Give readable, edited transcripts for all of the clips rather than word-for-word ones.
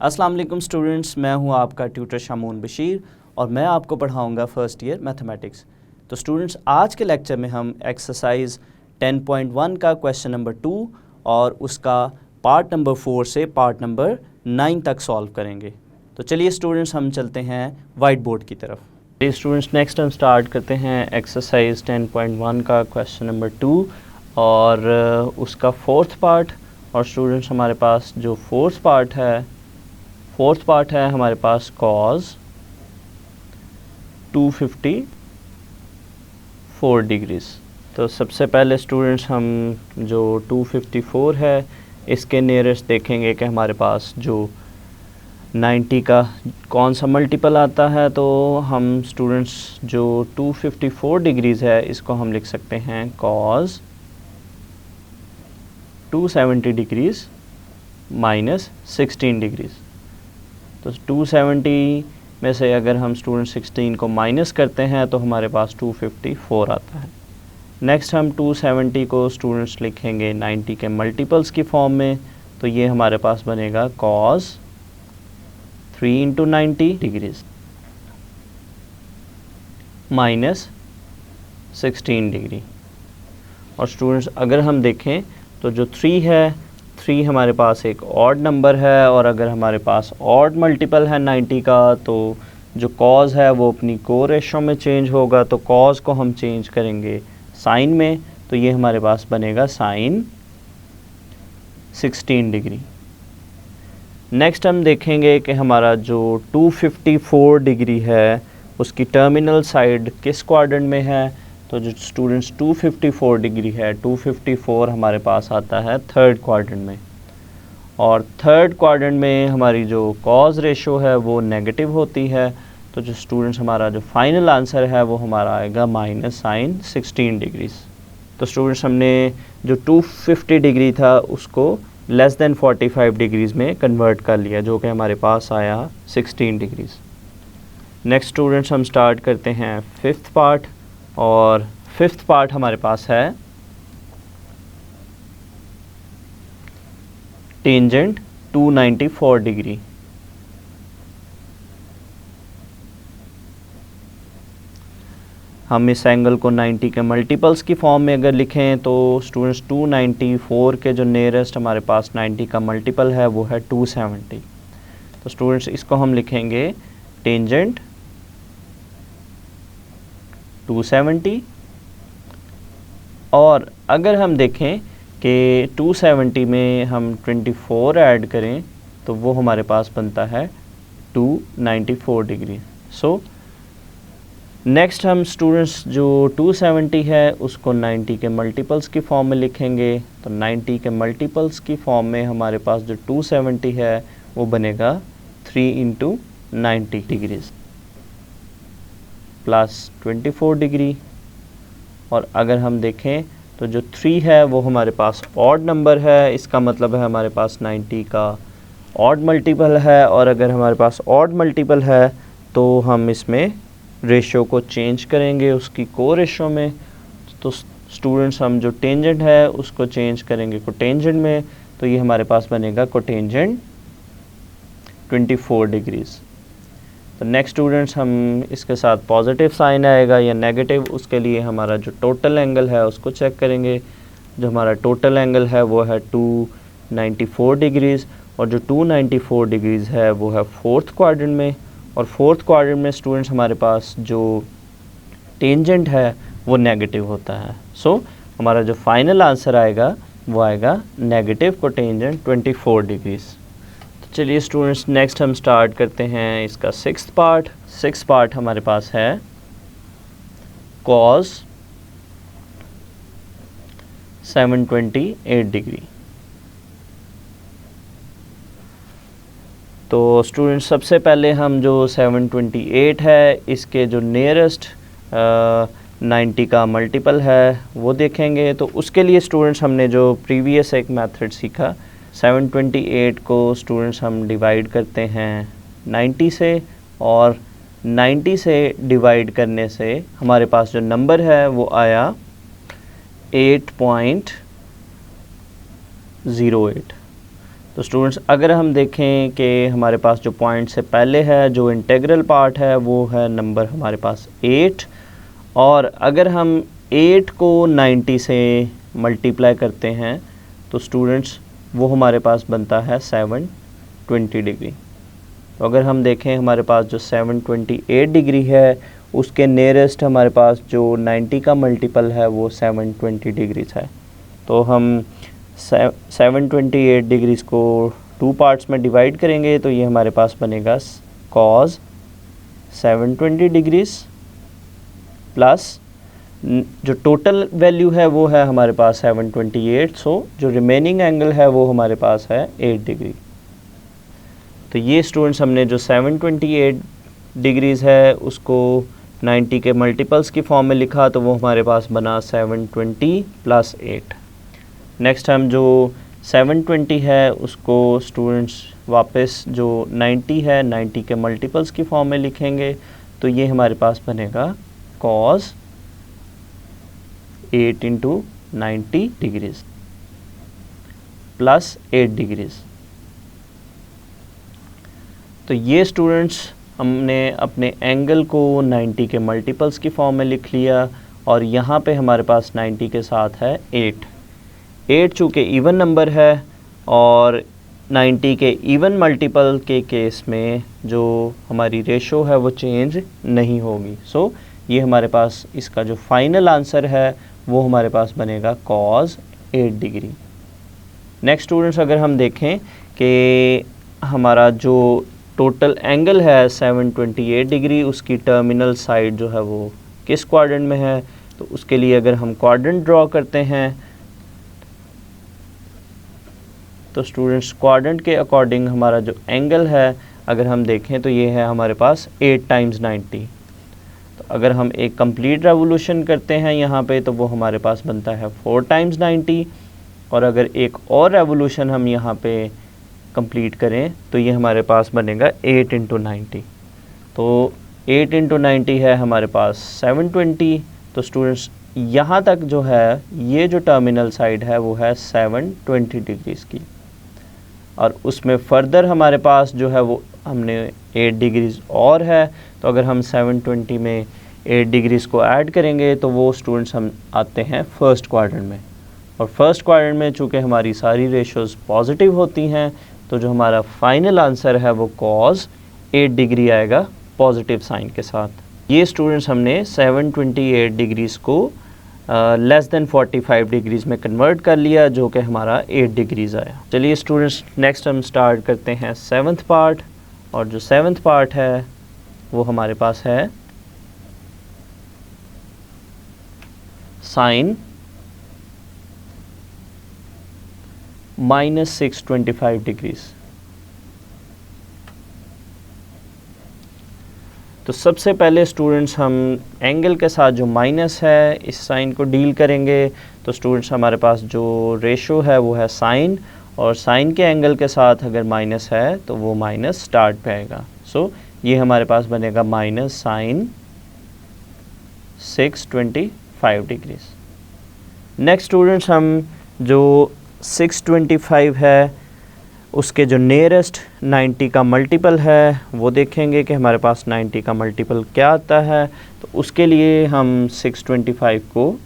अस्सलाम वालेकुम स्टूडेंट्स, मैं हूं आपका ट्यूटर शामून बशीर और मैं आपको पढ़ाऊंगा फर्स्ट ईयर मैथमेटिक्स। तो स्टूडेंट्स, आज के लेक्चर में हम एक्सरसाइज 10.1 का क्वेश्चन नंबर 2 और उसका पार्ट नंबर 4 से पार्ट नंबर 9 तक सॉल्व करेंगे। तो चलिए स्टूडेंट्स, हम चलते हैं वाइट बोर्ड की तरफ। स्टूडेंट्स, नेक्स्ट हम स्टार्ट करते हैं एक्सरसाइज 10.1 का क्वेश्चन नंबर 2 और उसका फोर्थ पार्ट। और स्टूडेंट्स, हमारे पास जो फोर्थ पार्ट है हमारे पास cos 254 डिग्रीज। तो सबसे पहले स्टूडेंट्स हम जो 254 है इसके नियरेस्ट देखेंगे कि हमारे पास जो 90 का कौन सा मल्टीपल आता है। तो हम स्टूडेंट्स जो 254 डिग्रीज़ है इसको हम लिख सकते हैं cos 270 डिग्रीज़ माइनस 16 डिग्रीज़। तो 270 में से अगर हम स्टूडेंट 16 को माइनस करते हैं तो हमारे पास 254 आता है। नेक्स्ट हम 270 को स्टूडेंट्स लिखेंगे 90 के मल्टीपल्स की फॉर्म में। तो ये हमारे पास बनेगा cos 3 into 90 degrees minus 16 degree. और स्टूडेंट्स अगर हम देखें तो जो 3 है, 3 हमारे पास एक ऑड नंबर है और अगर हमारे पास ऑड मल्टीपल है 90 का तो जो cos है वो अपनी को रेशो में चेंज होगा। तो cos को हम चेंज करेंगे साइन में, तो ये हमारे पास बनेगा साइन 16 डिग्री। नेक्स्ट हम देखेंगे कि हमारा जो 254 डिग्री है उसकी टर्मिनल साइड किस क्वाड्रेंट में है। तो जो स्टूडेंट्स 254 डिग्री है, 254 हमारे पास आता है थर्ड क्वाड्रेंट में और थर्ड क्वाड्रेंट में हमारी जो cos रेशो है वो नेगेटिव होती है। तो जो स्टूडेंट्स हमारा जो फाइनल आंसर है वो हमारा आएगा माइनस साइन 16 डिग्रीज। तो स्टूडेंट्स हमने जो 250 डिग्री था उसको लेस देन 45 डिग्रीज में कन्वर्ट कर लिया, जो कि हमारे पास आया 16 डिग्रीज। नेक्स्ट स्टूडेंट्स हम स्टार्ट करते हैं फिफ्थ पार्ट और फिफ्थ पार्ट हमारे पास है टेंजेंट 294 डिग्री। हम इस एंगल को 90 के मल्टीपल्स की फॉर्म में अगर लिखें तो स्टूडेंट्स 294 के जो नियरेस्ट हमारे पास 90 का मल्टीपल है वो है 270। तो स्टूडेंट्स इसको हम लिखेंगे टेंजेंट 270। और अगर हम देखें कि 270 में हम 24 ऐड करें तो वो हमारे पास बनता है 294 डिग्री। सो नेक्स्ट हम स्टूडेंट्स जो 270 है उसको 90 के मल्टीपल्स की फॉर्म में लिखेंगे। तो 90 के मल्टीपल्स की फॉर्म में हमारे पास जो 270 है वो बनेगा 3 इंटू 90 डिग्रीज प्लस 24 डिग्री। और अगर हम देखें तो जो 3 है वो हमारे पास ऑड नंबर है, इसका मतलब है हमारे पास 90 का ऑड मल्टीपल है और अगर हमारे पास ऑड मल्टीपल है तो हम इसमें रेशो को चेंज करेंगे उसकी को रेशो में। तो स्टूडेंट्स हम जो टेंजेंट है उसको चेंज करेंगे कोटेंजेंट में, तो ये हमारे पास बनेगा कोटेंजेंट 24 डिग्रीज। तो नेक्स्ट स्टूडेंट्स हम इसके साथ पॉजिटिव साइन आएगा या नेगेटिव, उसके लिए हमारा जो टोटल एंगल है उसको चेक करेंगे। जो हमारा टोटल एंगल है वो है 294 डिग्रीज़ और जो 294 डिग्रीज़ है वो है फोर्थ क्वाड्रेंट में। और फोर्थ क्वाड्रेंट में स्टूडेंट्स हमारे पास जो टेंजेंट है वो नेगेटिव होता है। सो हमारा जो फाइनल आंसर आएगा वो आएगा नेगेटिव कोटेंजेंट 24 डिग्रीज़। तो चलिए स्टूडेंट्स, नेक्स्ट हम स्टार्ट करते हैं इसका सिक्स्थ पार्ट हमारे पास है cos 728 डिग्री। तो स्टूडेंट्स सबसे पहले हम जो 728 है इसके जो नियरेस्ट 90 का मल्टीपल है वो देखेंगे। तो उसके लिए स्टूडेंट्स हमने जो प्रीवियस एक मेथड सीखा, 728 को स्टूडेंट्स हम डिवाइड करते हैं 90 से और 90 से डिवाइड करने से हमारे पास जो नंबर है वो आया 8.08। तो स्टूडेंट्स अगर हम देखें कि हमारे पास जो पॉइंट से पहले है जो इंटेग्रल पार्ट है वो है नंबर हमारे पास 8, और अगर हम 8 को 90 से मल्टीप्लाई करते हैं तो स्टूडेंट्स वो हमारे पास बनता है 720 डिग्री। तो अगर हम देखें हमारे पास जो 728 डिग्री है उसके नियरेस्ट हमारे पास जो 90 का मल्टीपल है वो 720 डिग्रीज है। तो हम 728 डिग्रीज को 2 पार्ट्स में डिवाइड करेंगे तो ये हमारे पास बनेगा cos 720 डिग्रीज प्लस जो टोटल वैल्यू है वो है हमारे पास 728, सो जो रिमेनिंग एंगल है वो हमारे पास है 8 डिग्री। तो ये स्टूडेंट्स हमने जो 728 डिग्रीज़ है उसको 90 के मल्टीपल्स की फॉर्म में लिखा तो वो हमारे पास बना 720 प्लस 8। नेक्स्ट हम जो 720 है उसको स्टूडेंट्स वापस जो 90 है 90 के मल्टीपल्स की फॉर्म में लिखेंगे तो ये हमारे पास बनेगा cos 8 into 90 degrees plus 8 degrees. तो ये स्टूडेंट्स हमने अपने एंगल को 90 के मल्टीपल्स की फॉर्म में लिख लिया और यहाँ पे हमारे पास 90 के साथ है 8 चूँकि इवन नंबर है और 90 के इवन मल्टीपल के केस में जो हमारी रेशो है वो चेंज नहीं होगी। सो ये हमारे पास इसका जो फाइनल आंसर है वो हमारे पास बनेगा cos 8 डिग्री। नेक्स्ट स्टूडेंट्स अगर हम देखें कि हमारा जो टोटल एंगल है 728 डिग्री उसकी टर्मिनल साइड जो है वो किस क्वाड्रेंट में है, तो उसके लिए अगर हम क्वाड्रेंट ड्रॉ करते हैं तो स्टूडेंट्स क्वाड्रेंट के अकॉर्डिंग हमारा जो एंगल है अगर हम देखें तो ये है हमारे पास 8 टाइम्स 90। तो अगर हम एक कंप्लीट रेवोल्यूशन करते हैं यहाँ पे तो वो हमारे पास बनता है 4 टाइम्स 90, और अगर एक और रेवोल्यूशन हम यहाँ पे कंप्लीट करें तो ये हमारे पास बनेगा 8 इंटू 90। तो 8 इंटू 90 है हमारे पास 720। तो स्टूडेंट्स यहाँ तक जो है ये जो टर्मिनल साइड है वो है 720 डिग्रीज़ की, और उसमें फर्दर हमारे पास जो है वो हमने 8 डिग्रीज़ और है। तो अगर हम 720 में 8 डिग्रीज़ को ऐड करेंगे तो वो स्टूडेंट्स हम आते हैं फर्स्ट क्वाड्रेंट में, और फर्स्ट क्वाड्रेंट में चूँकि हमारी सारी रेशोज़ पॉजिटिव होती हैं तो जो हमारा फाइनल आंसर है वो cos 8 डिग्री आएगा पॉजिटिव साइन के साथ। ये स्टूडेंट्स हमने 728 डिग्रीज़ को लेस देन 45 डिग्रीज़ में कन्वर्ट कर लिया जो कि हमारा 8 डिग्रीज़ आया। चलिए स्टूडेंट्स नेक्स्ट हम स्टार्ट करते हैं 7th पार्ट, और जो 7th पार्ट है वो हमारे पास है साइन -625 डिग्रीज़। तो सबसे पहले स्टूडेंट्स हम एंगल के साथ जो माइनस है इस साइन को डील करेंगे। तो स्टूडेंट्स हमारे पास जो रेशो है वो है साइन, और साइन के एंगल के साथ अगर माइनस है तो वो माइनस स्टार्ट पे आएगा। सो ये हमारे पास बनेगा minus sine 625 degrees. Next students हम जो 625 है उसके जो नियरेस्ट 90 का मल्टीपल है वो देखेंगे कि हमारे पास 90 का मल्टीपल क्या आता है। तो उसके लिए हम 625 को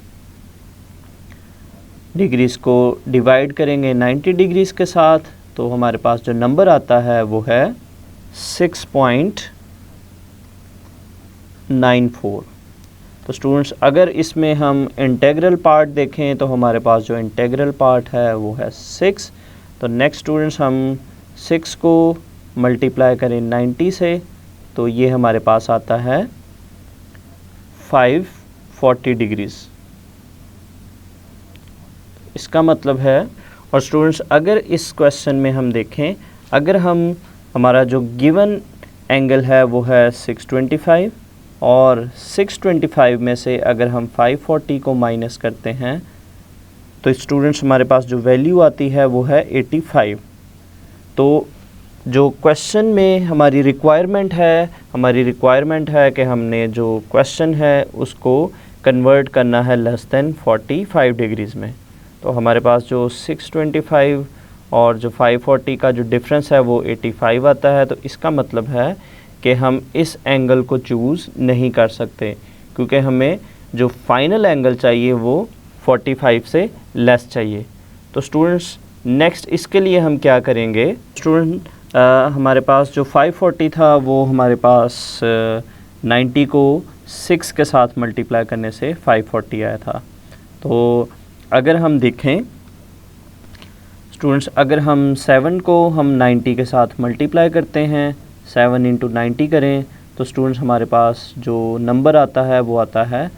डिग्रीज़ को डिवाइड करेंगे 90 डिग्रीज़ के साथ, तो हमारे पास जो नंबर आता है वो है 6.94। तो स्टूडेंट्स अगर इसमें हम इंटेग्रल पार्ट देखें तो हमारे पास जो इंटेग्रल पार्ट है वो है 6। तो नेक्स्ट स्टूडेंट्स हम 6 को मल्टीप्लाई करें 90 से तो ये हमारे पास आता है 540 डिग्रीज़। इसका मतलब है, और स्टूडेंट्स अगर इस क्वेश्चन में हम देखें, अगर हम हमारा जो गिवन एंगल है वो है 625 और 625 में से अगर हम 540 को माइनस करते हैं तो स्टूडेंट्स हमारे पास जो वैल्यू आती है वो है 85। तो जो क्वेश्चन में हमारी रिक्वायरमेंट है कि हमने जो क्वेश्चन है उसको कन्वर्ट करना है लेस देन 45 डिग्रीज़ में। तो हमारे पास जो 625 और जो 540 का जो डिफरेंस है वो 85 आता है। तो इसका मतलब है कि हम इस एंगल को चूज़ नहीं कर सकते, क्योंकि हमें जो फाइनल एंगल चाहिए वो 45 से लेस चाहिए। तो स्टूडेंट्स नेक्स्ट इसके लिए हम क्या करेंगे, स्टूडेंट हमारे पास जो 540 था वो हमारे पास 90 को 6 के साथ मल्टीप्लाई करने से 540 आया था। तो अगर हम देखें स्टूडेंट्स, अगर हम 7 को हम 90 के साथ मल्टीप्लाई करते हैं, 7 इंटू 90 करें, तो स्टूडेंट्स हमारे पास जो नंबर आता है वो आता है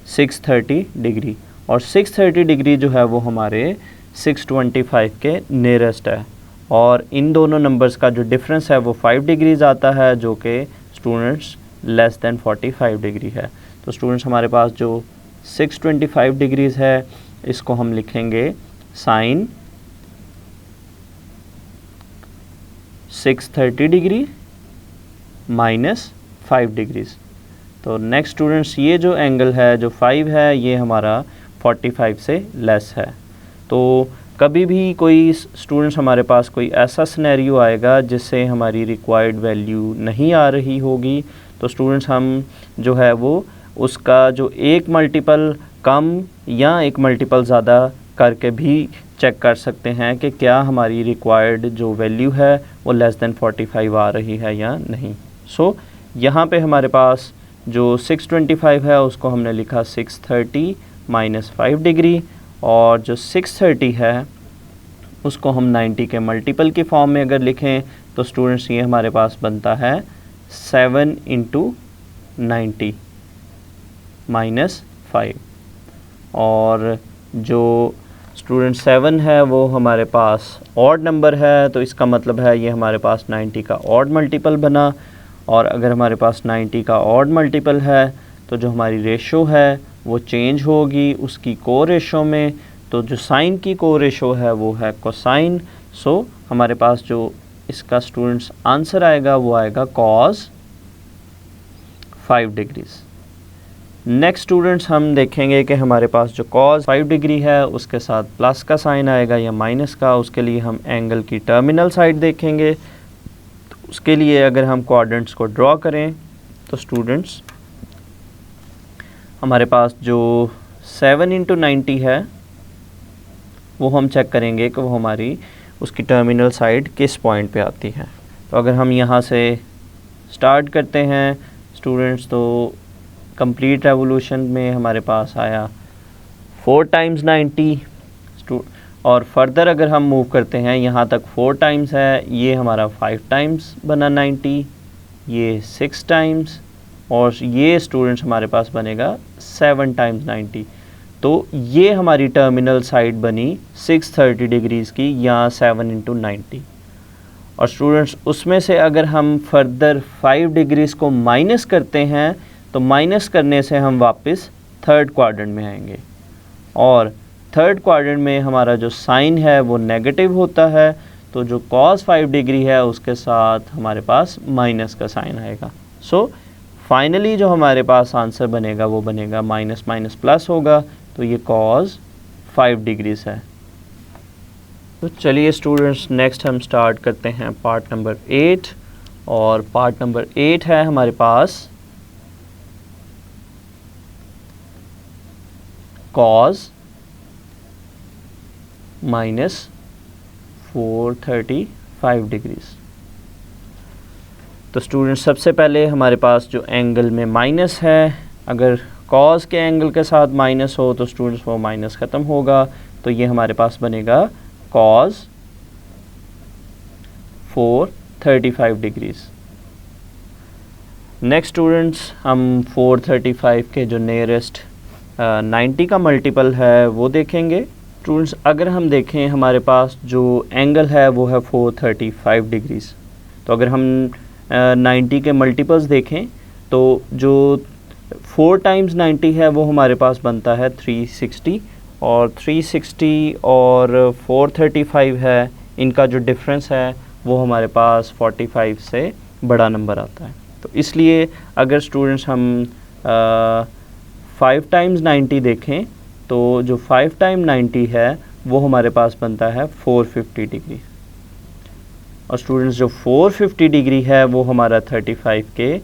630 डिग्री। और 630 डिग्री जो है वो हमारे 625 के नियरेस्ट है। और इन दोनों नंबर्स का जो डिफरेंस है वो 5 डिग्रीज़ आता है, जो कि स्टूडेंट्स लेस दैन 45 डिग्री है। तो स्टूडेंट्स हमारे पास जो 625 डिग्रीज़ है, इसको हम लिखेंगे साइन 630 डिग्री माइनस 5 डिग्रीज़। तो नेक्स्ट स्टूडेंट्स ये जो एंगल है जो 5 है, ये हमारा 45 से लेस है। तो कभी भी कोई स्टूडेंट्स हमारे पास कोई ऐसा सिनेरियो आएगा जिससे हमारी रिक्वायर्ड वैल्यू नहीं आ रही होगी, तो स्टूडेंट्स हम जो है वो उसका जो एक मल्टीपल कम या एक मल्टीपल ज़्यादा करके भी चेक कर सकते हैं कि क्या हमारी रिक्वायर्ड जो वैल्यू है वो लेस दैन 45 आ रही है या नहीं। सो यहाँ पे हमारे पास जो 625 है उसको हमने लिखा 630 माइनस 5 डिग्री, और जो 630 है उसको हम 90 के मल्टीपल की फॉर्म में अगर लिखें तो स्टूडेंट्स ये हमारे पास बनता है 7 इंटू 90 माइनस 5। और जो स्टूडेंट 7 है वो हमारे पास ऑड नंबर है, तो इसका मतलब है ये हमारे पास 90 का ऑड मल्टीपल बना। और अगर हमारे पास 90 का ऑड मल्टीपल है तो जो हमारी रेशो है वो चेंज होगी उसकी को रेशो में। तो जो साइन की को रेशो है वो है कोसाइन। सो हमारे पास जो इसका स्टूडेंट्स आंसर आएगा वो आएगा कॉस 5 डिग्रीज़। नेक्स्ट स्टूडेंट्स हम देखेंगे कि हमारे पास जो कॉस 5 डिग्री है उसके साथ प्लस का साइन आएगा या माइनस का। उसके लिए हम एंगल की टर्मिनल साइड देखेंगे। तो उसके लिए अगर हम क्वाड्रेंट्स को ड्रॉ करें तो स्टूडेंट्स हमारे पास जो 7 इंटू 90 है वो हम चेक करेंगे कि वो हमारी उसकी टर्मिनल साइड किस पॉइंट पे आती है। तो अगर हम यहाँ से स्टार्ट करते हैं स्टूडेंट्स, तो कंप्लीट रेवोल्यूशन में हमारे पास आया 4 टाइम्स 90। और फर्दर अगर हम मूव करते हैं यहाँ तक 4 टाइम्स है, ये हमारा 5 टाइम्स बना 90, ये 6 टाइम्स, और ये स्टूडेंट्स हमारे पास बनेगा 7 टाइम्स 90। तो ये हमारी टर्मिनल साइड बनी 630 डिग्रीज़ की या 7 इंटू 90। और स्टूडेंट्स उसमें से अगर हम फर्दर 5 डिग्रीज़ को माइनस करते हैं तो माइनस करने से हम वापस थर्ड क्वाड्रेंट में आएंगे, और थर्ड क्वाड्रेंट में हमारा जो साइन है वो नेगेटिव होता है। तो जो कॉस 5 डिग्री है उसके साथ हमारे पास माइनस का साइन आएगा। सो फाइनली जो हमारे पास आंसर बनेगा वो बनेगा माइनस माइनस प्लस होगा। तो ये कॉस 5 डिग्रीज है। तो चलिए स्टूडेंट्स नेक्स्ट हम स्टार्ट करते हैं पार्ट नंबर 8। और पार्ट नंबर 8 है हमारे पास कॉस माइनस 435 डिग्रीज। तो स्टूडेंट्स सबसे पहले हमारे पास जो एंगल में माइनस है, अगर कॉस के एंगल के साथ माइनस हो तो स्टूडेंट्स वो माइनस ख़त्म होगा। तो ये हमारे पास बनेगा कॉस 435 डिग्रीज़। नेक्स्ट स्टूडेंट्स हम 435 के जो नियरेस्ट 90 का मल्टीपल है वो देखेंगे। स्टूडेंट्स अगर हम देखें हमारे पास जो एंगल है वो है 435 डिग्रीज़। तो अगर हम 90 के मल्टीपल्स देखें तो जो 4 टाइम्स 90 है वो हमारे पास बनता है 360, और 360 और 435 है, इनका जो डिफरेंस है वो हमारे पास 45 से बड़ा नंबर आता है। तो इसलिए अगर स्टूडेंट्स हम 5 टाइम्स 90 देखें तो जो 5 टाइम 90 है वो हमारे पास बनता है 450 डिग्री। और स्टूडेंट्स जो 450 डिग्री है वो हमारा 35 के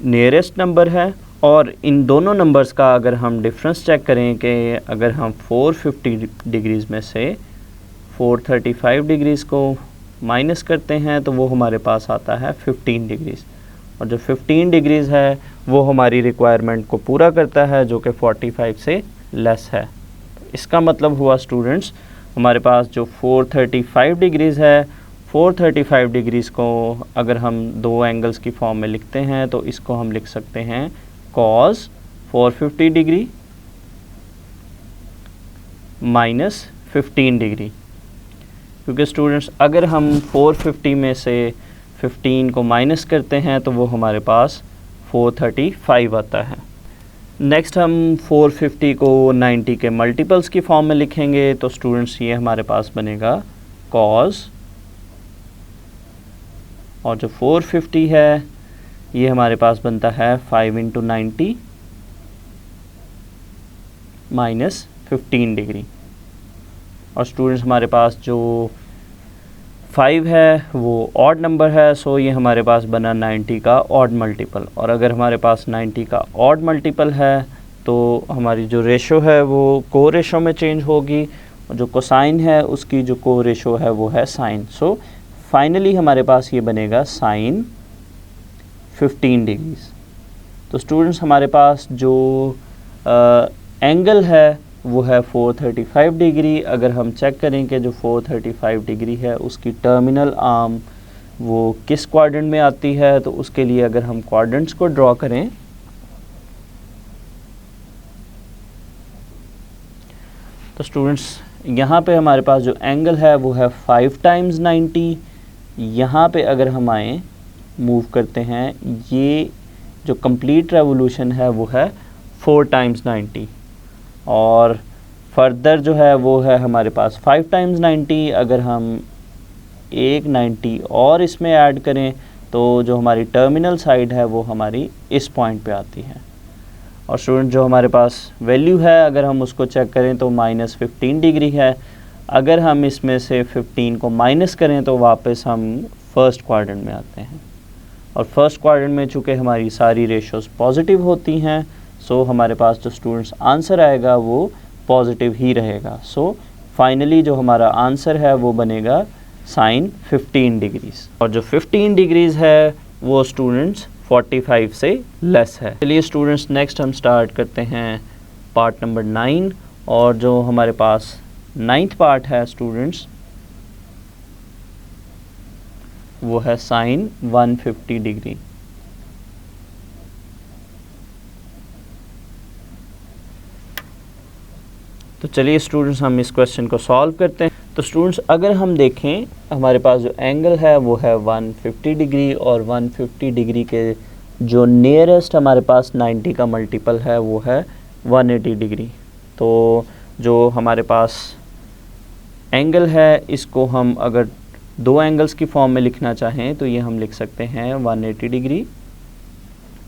नियरेस्ट नंबर है। और इन दोनों नंबर्स का अगर हम डिफरेंस चेक करें कि अगर हम 450 डिग्रीज़ में से 435 डिग्रीज़ को माइनस करते हैं तो वो हमारे पास आता है 15 डिग्रीज़। और जो 15 डिग्रीज़ है वो हमारी रिक्वायरमेंट को पूरा करता है, जो कि 45 से लेस है। इसका मतलब हुआ स्टूडेंट्स हमारे पास जो 435 डिग्रीज़ है, 435 डिग्रीज़ को अगर हम दो एंगल्स की फॉर्म में लिखते हैं तो इसको हम लिख सकते हैं cos 450 डिग्री माइनस 15 डिग्री। क्योंकि स्टूडेंट्स अगर हम 450 में से 15 को माइनस करते हैं तो वो हमारे पास 435 आता है। नेक्स्ट हम 450 को 90 के मल्टीपल्स की फॉर्म में लिखेंगे तो स्टूडेंट्स ये हमारे पास बनेगा cos, और जो 450 है ये हमारे पास बनता है 5 इंटू 90 माइनस 15 डिग्री। और स्टूडेंट्स हमारे पास जो 5 है वो ऑड नंबर है, सो ये हमारे पास बना 90 का ऑड मल्टीपल। और अगर हमारे पास 90 का ऑड मल्टीपल है तो हमारी जो रेशो है वो को रेशो में चेंज होगी, और जो कोसाइन है उसकी जो को रेशो है वो है साइन। सो फाइनली हमारे पास ये बनेगा साइन 15 डिग्रीज़। तो स्टूडेंट्स हमारे पास जो एंगल है वो है 435 डिग्री। अगर हम चेक करें कि जो 435 डिग्री है उसकी टर्मिनल आर्म वो किस क्वाड्रेंट में आती है, तो उसके लिए अगर हम क्वाड्रेंट्स को ड्रॉ करें तो स्टूडेंट्स यहाँ पे हमारे पास जो एंगल है वो है 5 टाइम्स 90। यहाँ पे अगर हम आए मूव करते हैं, ये जो कंप्लीट रेवोल्यूशन है वो है 4 टाइम्स 90, और फर्दर जो है वो है हमारे पास 5 टाइम्स 90। अगर हम एक 90 और इसमें ऐड करें तो जो हमारी टर्मिनल साइड है वो हमारी इस पॉइंट पे आती है। और स्टूडेंट जो हमारे पास वैल्यू है अगर हम उसको चेक करें तो माइनस 15 डिग्री है। अगर हम इसमें से 15 को माइनस करें तो वापस हम फर्स्ट क्वाड्रेंट में आते हैं, और फर्स्ट क्वाड्रेंट में चूँकि हमारी सारी रेशोज़ पॉजिटिव होती हैं, सो हमारे पास जो स्टूडेंट्स आंसर आएगा वो पॉजिटिव ही रहेगा। सो फाइनली जो हमारा आंसर है वो बनेगा साइन 15 डिग्रीज़। और जो 15 डिग्रीज़ है वो स्टूडेंट्स 45 से लेस है। चलिए स्टूडेंट्स नेक्स्ट हम स्टार्ट करते हैं पार्ट नंबर 9, और जो हमारे पास 9th पार्ट है स्टूडेंट्स वो है साइन 150 डिग्री। तो चलिए स्टूडेंट्स हम इस क्वेश्चन को सॉल्व करते हैं। तो स्टूडेंट्स अगर हम देखें हमारे पास जो एंगल है वो है 150 डिग्री, और 150 डिग्री के जो नियरेस्ट हमारे पास 90 का मल्टीपल है वो है 180 डिग्री। तो जो हमारे पास एंगल है इसको हम अगर दो एंगल्स की फॉर्म में लिखना चाहें तो ये हम लिख सकते हैं 180 डिग्री।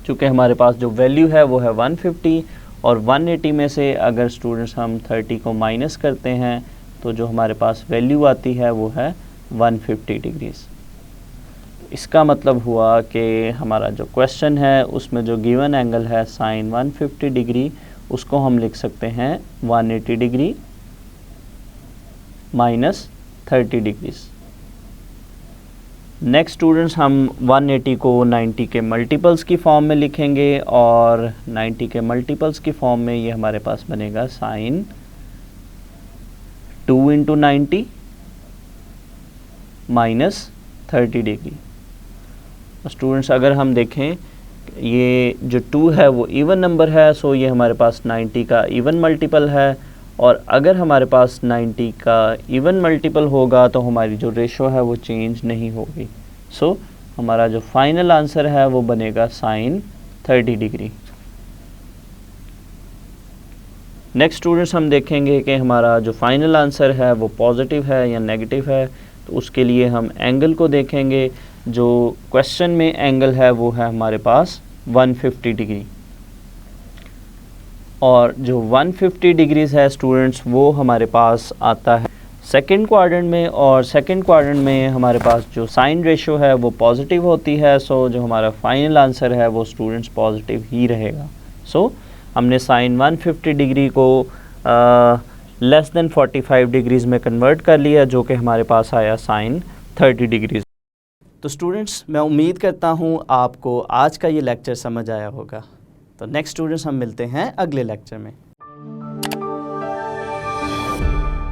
चूँकि हमारे पास जो वैल्यू है वो है 150, और 180 में से अगर स्टूडेंट्स हम 30 को माइनस करते हैं तो जो हमारे पास वैल्यू आती है वो है 150 डिग्रीज़। इसका मतलब हुआ कि हमारा जो क्वेश्चन है उसमें जो गिवन एंगल है साइन 150 डिग्री उसको हम लिख सकते हैं 180 degree minus 30 degrees. Next students हम 180 को 90 के मल्टीपल्स की फॉर्म में लिखेंगे, और 90 के मल्टीपल्स की फॉर्म में ये हमारे पास बनेगा sine 2 into 90 minus 30 degree. Students अगर हम देखें ये जो 2 है वो इवन नंबर है, सो ये हमारे पास 90 का इवन मल्टीपल है, और अगर हमारे पास 90 का इवन मल्टीपल होगा तो हमारी जो रेशो है वो चेंज नहीं होगी। सो हमारा जो फाइनल आंसर है वो बनेगा साइन 30 डिग्री। नेक्स्ट स्टूडेंट्स हम देखेंगे कि हमारा जो फाइनल आंसर है वो पॉजिटिव है या नेगेटिव है, तो उसके लिए हम एंगल को देखेंगे। जो क्वेश्चन में एंगल है वो है हमारे पास 150 डिग्री, और जो 150 डिग्रीज़ है स्टूडेंट्स वो हमारे पास आता है सेकंड क्वाड्रेंट में, और सेकंड क्वाड्रेंट में हमारे पास जो साइन रेशो है वो पॉजिटिव होती है। सो जो हमारा फाइनल आंसर है वो स्टूडेंट्स पॉजिटिव ही रहेगा। सो हमने साइन 150 डिग्री को लेस देन 45 डिग्रीज़ में कन्वर्ट कर लिया, जो कि हमारे पास आया साइन 30 डिग्रीज़। तो स्टूडेंट्स, मैं उम्मीद करता हूँ आपको आज का ये लेक्चर समझ आया होगा। तो नेक्स्ट स्टूडेंट्स, हम मिलते हैं अगले लेक्चर में।